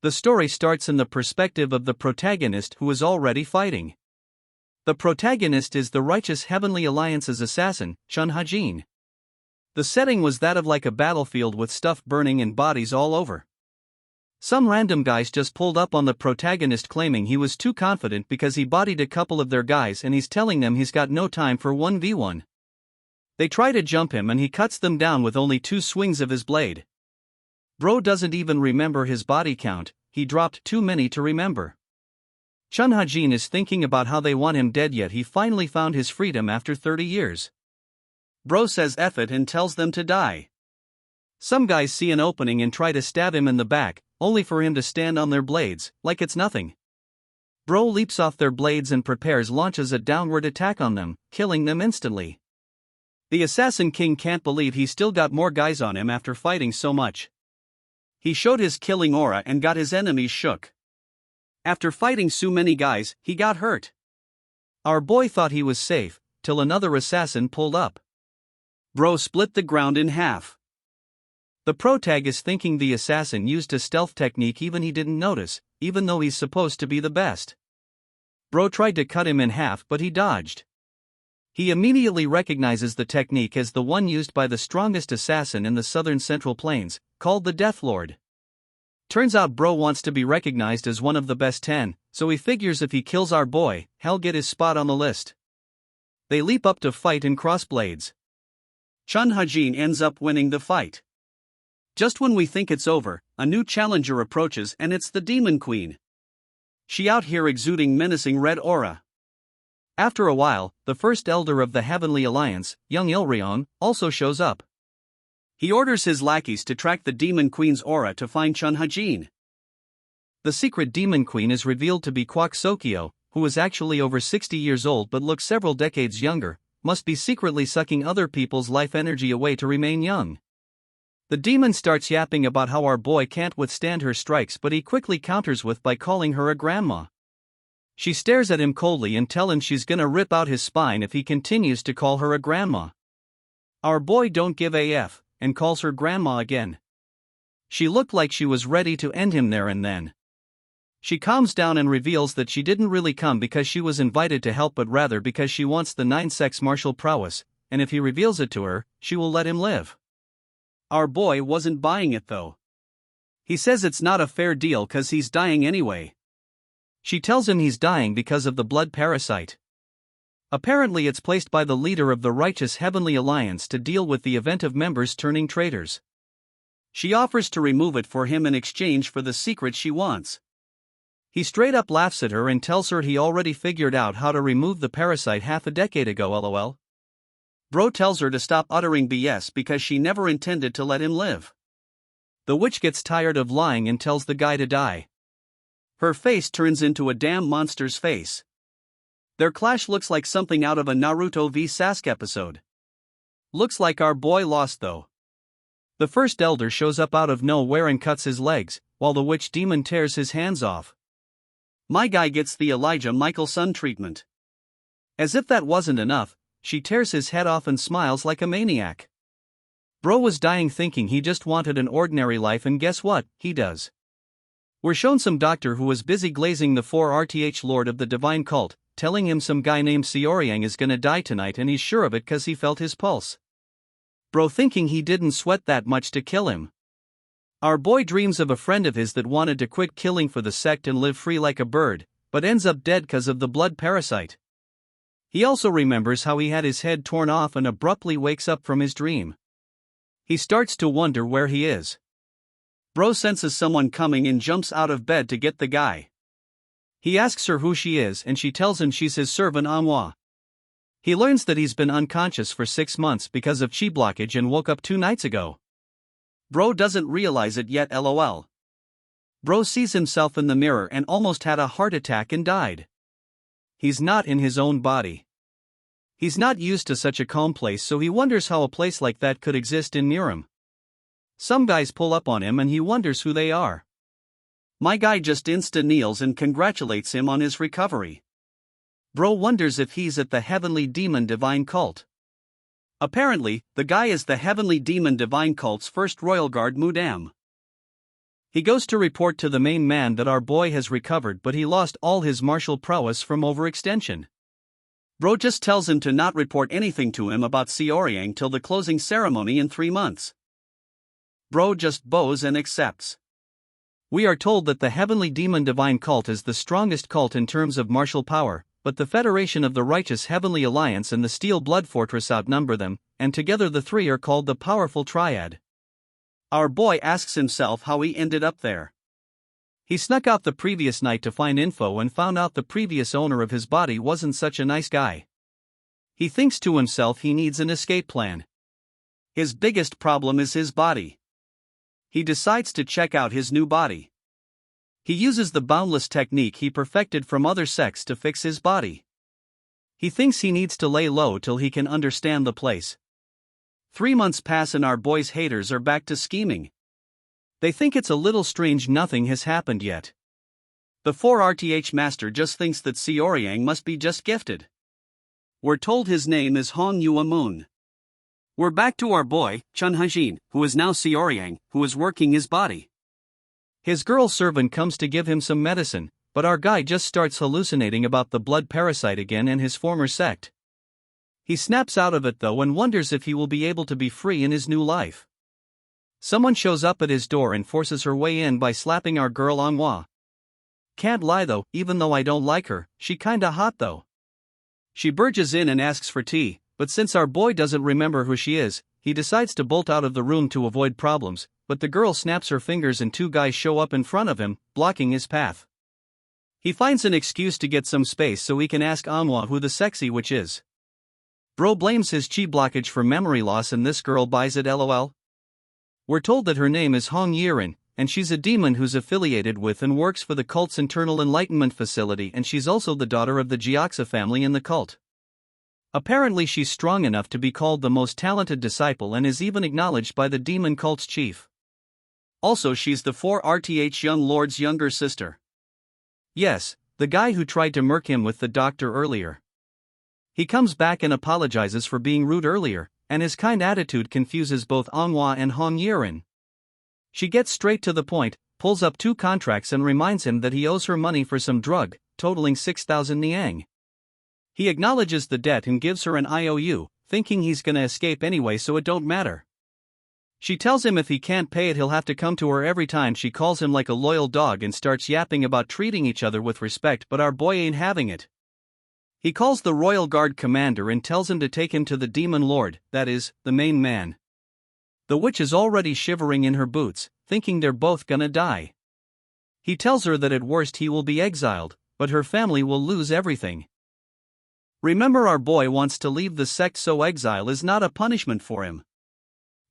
The story starts in the perspective of the protagonist who is already fighting. The protagonist is the righteous Heavenly Alliance's assassin, Chun Ha-jin. The setting was that of like a battlefield with stuff burning and bodies all over. Some random guys just pulled up on the protagonist claiming he was too confident because he bodied a couple of their guys and he's telling them he's got no time for 1v1. They try to jump him and he cuts them down with only 2 swings of his blade. Bro doesn't even remember his body count, he dropped too many to remember. Chun Ha-jin is thinking about how they want him dead, yet he finally found his freedom after 30 years. Bro says F it and tells them to die. Some guys see an opening and try to stab him in the back, only for him to stand on their blades, like it's nothing. Bro leaps off their blades and launches a downward attack on them, killing them instantly. The Assassin King can't believe he still got more guys on him after fighting so much. He showed his killing aura and got his enemies shook. After fighting so many guys, he got hurt. Our boy thought he was safe, till another assassin pulled up. Bro split the ground in half. The protag is thinking the assassin used a stealth technique even he didn't notice, even though he's supposed to be the best. Bro tried to cut him in half but he dodged. He immediately recognizes the technique as the one used by the strongest assassin in the southern Central Plains, called the Death Lord. Turns out Bro wants to be recognized as one of the best 10, so he figures if he kills our boy, he'll get his spot on the list. They leap up to fight and cross blades. Chun Ha-jin ends up winning the fight. Just when we think it's over, a new challenger approaches and it's the Demon Queen. She out here exuding menacing red aura. After a while, the first elder of the Heavenly Alliance, young Ilrion, also shows up. He orders his lackeys to track the Demon Queen's aura to find Chun Ha-jin. The secret Demon Queen is revealed to be Kwak Sokyo, who is actually over 60 years old but looks several decades younger, must be secretly sucking other people's life energy away to remain young. The demon starts yapping about how our boy can't withstand her strikes, but he quickly counters by calling her a grandma. She stares at him coldly and tells him she's gonna rip out his spine if he continues to call her a grandma. Our boy don't give a f, and calls her grandma again. She looked like she was ready to end him there and then. She calms down and reveals that she didn't really come because she was invited to help but rather because she wants the 9-sex martial prowess, and if he reveals it to her, she will let him live. Our boy wasn't buying it though. He says it's not a fair deal cause he's dying anyway. She tells him he's dying because of the blood parasite. Apparently it's placed by the leader of the righteous Heavenly Alliance to deal with the event of members turning traitors. She offers to remove it for him in exchange for the secret she wants. He straight up laughs at her and tells her he already figured out how to remove the parasite half a decade ago, lol. Bro tells her to stop uttering BS because she never intended to let him live. The witch gets tired of lying and tells the guy to die. Her face turns into a damn monster's face. Their clash looks like something out of a Naruto v Sasuke episode. Looks like our boy lost though. The first elder shows up out of nowhere and cuts his legs, while the witch demon tears his hands off. My guy gets the Elijah Michael Sun treatment. As if that wasn't enough, she tears his head off and smiles like a maniac. Bro was dying thinking he just wanted an ordinary life, and guess what, he does. We're shown some doctor who was busy glazing the 4RTH Lord of the Divine Cult, telling him some guy named Seoryang is gonna die tonight and he's sure of it cause he felt his pulse. Bro thinking he didn't sweat that much to kill him. Our boy dreams of a friend of his that wanted to quit killing for the sect and live free like a bird, but ends up dead cause of the blood parasite. He also remembers how he had his head torn off and abruptly wakes up from his dream. He starts to wonder where he is. Bro senses someone coming and jumps out of bed to get the guy. He asks her who she is and she tells him she's his servant manhwa. He learns that he's been unconscious for 6 months because of chi blockage and woke up 2 nights ago. Bro doesn't realize it yet, lol. Bro sees himself in the mirror and almost had a heart attack and died. He's not in his own body. He's not used to such a calm place, so he wonders how a place like that could exist near him. Some guys pull up on him and he wonders who they are. My guy just insta-kneels and congratulates him on his recovery. Bro wonders if he's at the Heavenly Demon Divine Cult. Apparently, the guy is the Heavenly Demon Divine Cult's first royal guard Mudam. He goes to report to the main man that our boy has recovered, but he lost all his martial prowess from overextension. Bro just tells him to not report anything to him about Seoryang till the closing ceremony in 3 months. Bro just bows and accepts. We are told that the Heavenly Demon Divine cult is the strongest cult in terms of martial power, but the Federation of the Righteous Heavenly Alliance and the Steel Blood Fortress outnumber them, and together the three are called the Powerful Triad. Our boy asks himself how he ended up there. He snuck out the previous night to find info and found out the previous owner of his body wasn't such a nice guy. He thinks to himself he needs an escape plan. His biggest problem is his body. He decides to check out his new body. He uses the boundless technique he perfected from other sects to fix his body. He thinks he needs to lay low till he can understand the place. 3 months pass and our boy's haters are back to scheming. They think it's a little strange nothing has happened yet. The 4RTH master just thinks that Seoryang must be just gifted. We're told his name is Honghua Moon. We're back to our boy, Chun Hajin, who is now Seoryang, who is working his body. His girl servant comes to give him some medicine, but our guy just starts hallucinating about the blood parasite again and his former sect. He snaps out of it though and wonders if he will be able to be free in his new life. Someone shows up at his door and forces her way in by slapping our girl manhwa. Can't lie though, even though I don't like her, she kinda hot though. She barges in and asks for tea, but since our boy doesn't remember who she is, he decides to bolt out of the room to avoid problems, but the girl snaps her fingers and 2 guys show up in front of him, blocking his path. He finds an excuse to get some space so he can ask manhwa who the sexy witch is. Bro blames his chi blockage for memory loss and this girl buys it lol. We're told that her name is Hong Yiren, and she's a demon who's affiliated with and works for the cult's internal enlightenment facility, and she's also the daughter of the Jiaxa family in the cult. Apparently she's strong enough to be called the most talented disciple and is even acknowledged by the demon cult's chief. Also she's the 4RTH young lord's younger sister. Yes, the guy who tried to murk him with the doctor earlier. He comes back and apologizes for being rude earlier, and his kind attitude confuses both manhwa and Hong Yiren. She gets straight to the point, pulls up 2 contracts and reminds him that he owes her money for some drug, totaling 6,000 niang. He acknowledges the debt and gives her an IOU, thinking he's gonna escape anyway so it don't matter. She tells him if he can't pay it he'll have to come to her every time. She calls him like a loyal dog and starts yapping about treating each other with respect, but our boy ain't having it. He calls the Royal Guard commander and tells him to take him to the Demon Lord, that is, the main man. The witch is already shivering in her boots, thinking they're both gonna die. He tells her that at worst he will be exiled, but her family will lose everything. Remember, our boy wants to leave the sect, so exile is not a punishment for him.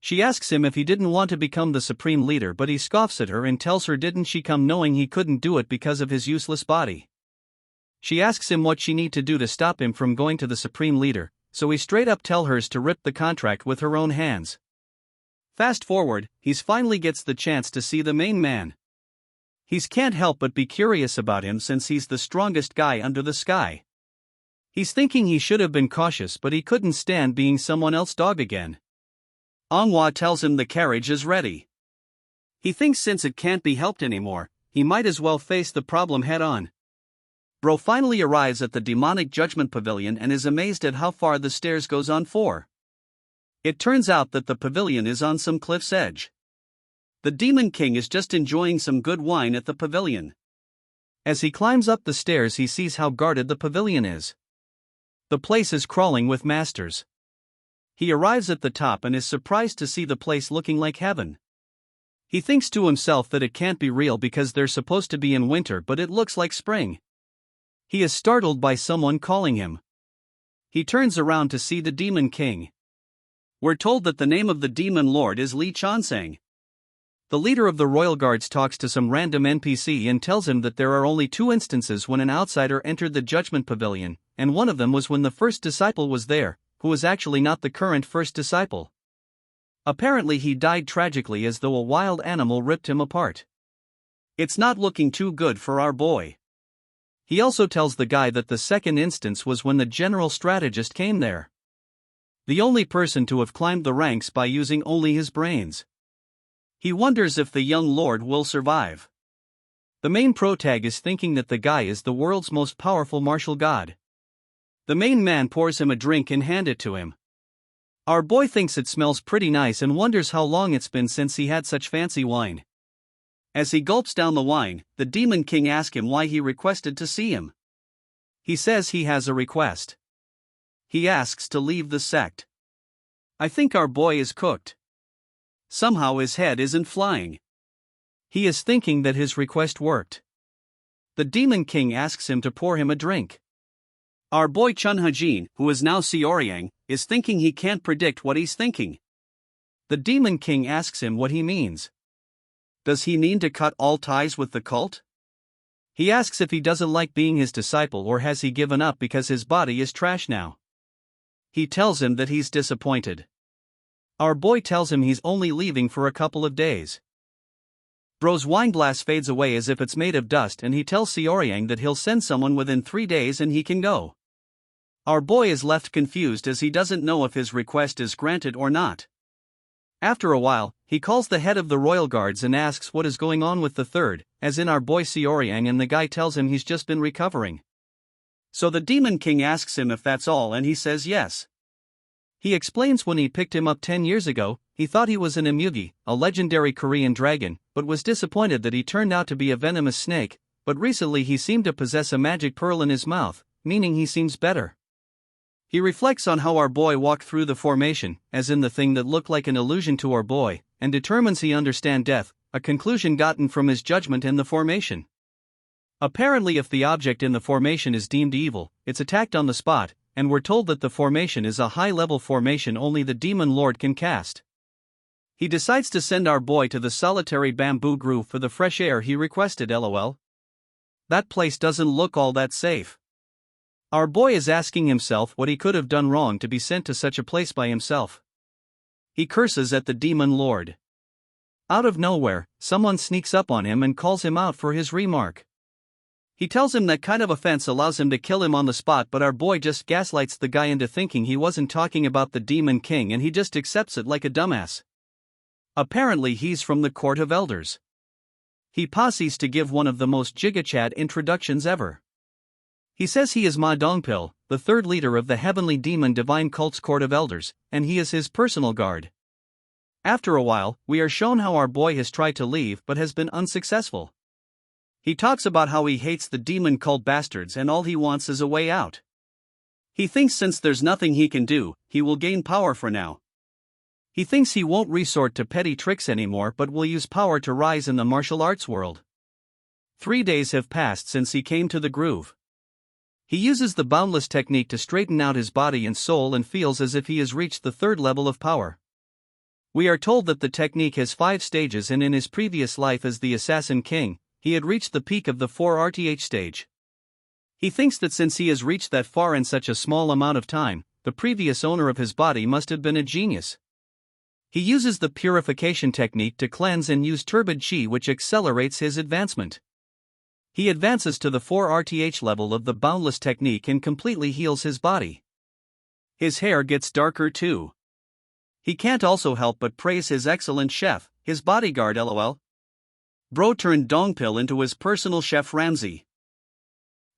She asks him if he didn't want to become the supreme leader, but he scoffs at her and tells her didn't she come knowing he couldn't do it because of his useless body. She asks him what she need to do to stop him from going to the supreme leader, so he straight up tells her to rip the contract with her own hands. Fast forward, he's finally gets the chance to see the main man. He's can't help but be curious about him since he's the strongest guy under the sky. He's thinking he should have been cautious, but he couldn't stand being someone else's dog again. Manhwa tells him the carriage is ready. He thinks since it can't be helped anymore, he might as well face the problem head on. Bro finally arrives at the demonic judgment pavilion and is amazed at how far the stairs goes on for. It turns out that the pavilion is on some cliff's edge. The Demon King is just enjoying some good wine at the pavilion. As he climbs up the stairs he sees how guarded the pavilion is. The place is crawling with masters. He arrives at the top and is surprised to see the place looking like heaven. He thinks to himself that it can't be real because they're supposed to be in winter, but it looks like spring. He is startled by someone calling him. He turns around to see the Demon King. We're told that the name of the Demon Lord is Li Chansang. The leader of the Royal Guards talks to some random NPC and tells him that there are only 2 instances when an outsider entered the Judgment Pavilion, and one of them was when the first disciple was there, who was actually not the current first disciple. Apparently he died tragically as though a wild animal ripped him apart. It's not looking too good for our boy. He also tells the guy that the second instance was when the general strategist came there. The only person to have climbed the ranks by using only his brains. He wonders if the young lord will survive. The main protag is thinking that the guy is the world's most powerful martial god. The main man pours him a drink and hand it to him. Our boy thinks it smells pretty nice and wonders how long it's been since he had such fancy wine. As he gulps down the wine, the Demon King asks him why he requested to see him. He says he has a request. He asks to leave the sect. I think our boy is cooked. Somehow his head isn't flying. He is thinking that his request worked. The Demon King asks him to pour him a drink. Our boy Chun Hajin, who is now Seoryang, is thinking he can't predict what he's thinking. The Demon King asks him what he means. Does he mean to cut all ties with the cult? He asks if he doesn't like being his disciple or has he given up because his body is trash now. He tells him that he's disappointed. Our boy tells him he's only leaving for a couple of days. Bro's wine glass fades away as if it's made of dust and he tells Seoryang that he'll send someone within 3 days and he can go. Our boy is left confused as he doesn't know if his request is granted or not. After a while, he calls the head of the royal guards and asks what is going on with the third, as in our boy Seoryang, and the guy tells him he's just been recovering. So the Demon King asks him if that's all and he says yes. He explains when he picked him up 10 years ago, he thought he was an emugi, a legendary Korean dragon, but was disappointed that he turned out to be a venomous snake, but recently he seemed to possess a magic pearl in his mouth, meaning he seems better. He reflects on how our boy walked through the formation, as in the thing that looked like an illusion to our boy, and determines he understand death, a conclusion gotten from his judgment in the formation. Apparently if the object in the formation is deemed evil, it's attacked on the spot, and we're told that the formation is a high-level formation only the Demon Lord can cast. He decides to send our boy to the solitary bamboo grove for the fresh air he requested, lol. That place doesn't look all that safe. Our boy is asking himself what he could have done wrong to be sent to such a place by himself. He curses at the Demon Lord. Out of nowhere, someone sneaks up on him and calls him out for his remark. He tells him that kind of offense allows him to kill him on the spot, but our boy just gaslights the guy into thinking he wasn't talking about the Demon King and he just accepts it like a dumbass. Apparently he's from the Court of Elders. He posses to give one of the most gigachad introductions ever. He says he is Ma Dongpil, the third leader of the Heavenly Demon Divine Cult's Court of Elders, and he is his personal guard. After a while, we are shown how our boy has tried to leave but has been unsuccessful. He talks about how he hates the demon cult bastards and all he wants is a way out. He thinks since there's nothing he can do, he will gain power for now. He thinks he won't resort to petty tricks anymore but will use power to rise in the martial arts world. 3 days have passed since he came to the groove. He uses the boundless technique to straighten out his body and soul and feels as if he has reached the 3rd level of power. We are told that the technique has 5 stages and in his previous life as the Assassin King, he had reached the peak of the 4RTH stage. He thinks that since he has reached that far in such a small amount of time, the previous owner of his body must have been a genius. He uses the purification technique to cleanse and use turbid chi, which accelerates his advancement. He advances to the 4RTH level of the boundless technique and completely heals his body. His hair gets darker too. He can't also help but praise his excellent chef, his bodyguard, lol. Bro turned Dongpil into his personal chef Ramsey.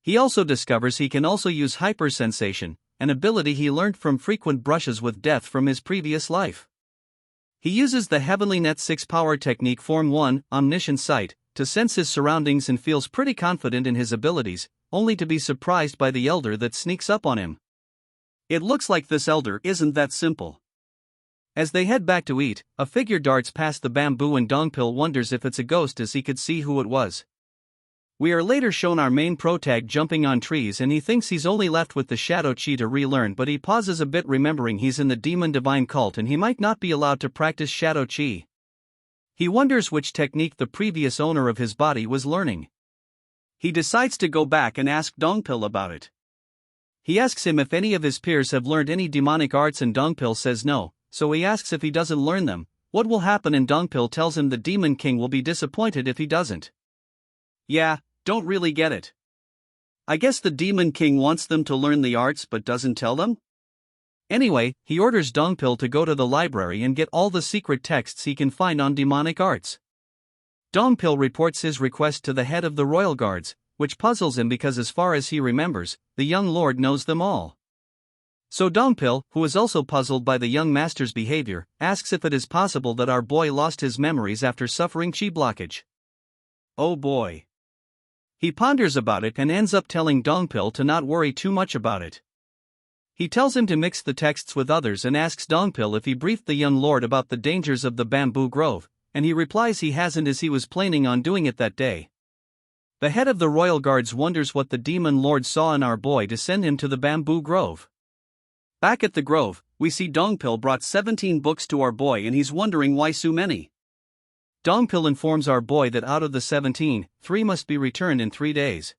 He also discovers he can also use hypersensation, an ability he learned from frequent brushes with death from his previous life. He uses the Heavenly Net 6 power technique Form 1, Omniscient Sight, to sense his surroundings and feels pretty confident in his abilities, only to be surprised by the elder that sneaks up on him. It looks like this elder isn't that simple. As they head back to eat, a figure darts past the bamboo and Dongpil wonders if it's a ghost as he could see who it was. We are later shown our main protag jumping on trees and he thinks he's only left with the shadow chi to relearn, but he pauses a bit remembering he's in the demon divine cult and he might not be allowed to practice shadow chi. He wonders which technique the previous owner of his body was learning. He decides to go back and ask Dongpil about it. He asks him if any of his peers have learned any demonic arts and Dongpil says no, so he asks if he doesn't learn them, what will happen, and Dongpil tells him the Demon King will be disappointed if he doesn't. Yeah, don't really get it. I guess the Demon King wants them to learn the arts but doesn't tell them? Anyway, he orders Dongpil to go to the library and get all the secret texts he can find on demonic arts. Dongpil reports his request to the head of the royal guards, which puzzles him because as far as he remembers, the young lord knows them all. So Dongpil, who is also puzzled by the young master's behavior, asks if it is possible that our boy lost his memories after suffering chi blockage. Oh boy. He ponders about it and ends up telling Dongpil to not worry too much about it. He tells him to mix the texts with others and asks Dongpil if he briefed the young lord about the dangers of the bamboo grove, and he replies he hasn't as he was planning on doing it that day. The head of the royal guards wonders what the demon lord saw in our boy to send him to the bamboo grove. Back at the grove, we see Dongpil brought 17 books to our boy and he's wondering why so many. Dongpil informs our boy that out of the 17, 3 must be returned in 3 days.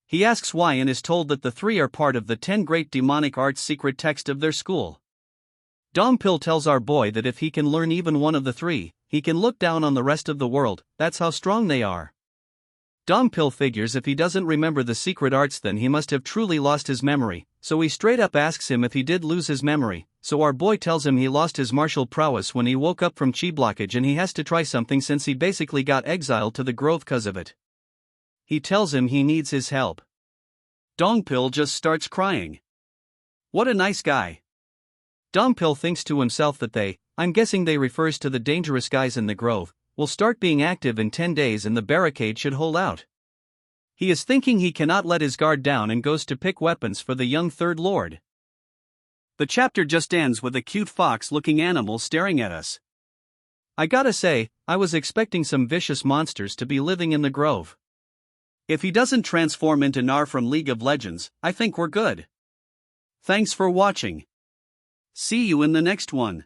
He asks why and is told that the 3 are part of the 10 great demonic arts secret text of their school. Dongpil tells our boy that if he can learn even one of the 3, he can look down on the rest of the world, that's how strong they are. Dongpil figures if he doesn't remember the secret arts then he must have truly lost his memory, so he straight up asks him if he did lose his memory, so our boy tells him he lost his martial prowess when he woke up from chi blockage and he has to try something since he basically got exiled to the grove cause of it. He tells him he needs his help. Dongpil just starts crying. What a nice guy. Dongpil thinks to himself that they, I'm guessing they refers to the dangerous guys in the grove, will start being active in 10 days and the barricade should hold out. He is thinking he cannot let his guard down and goes to pick weapons for the young third lord. The chapter just ends with a cute fox-looking animal staring at us. I gotta say, I was expecting some vicious monsters to be living in the grove. If he doesn't transform into Nar from League of Legends, I think we're good. Thanks for watching. See you in the next one.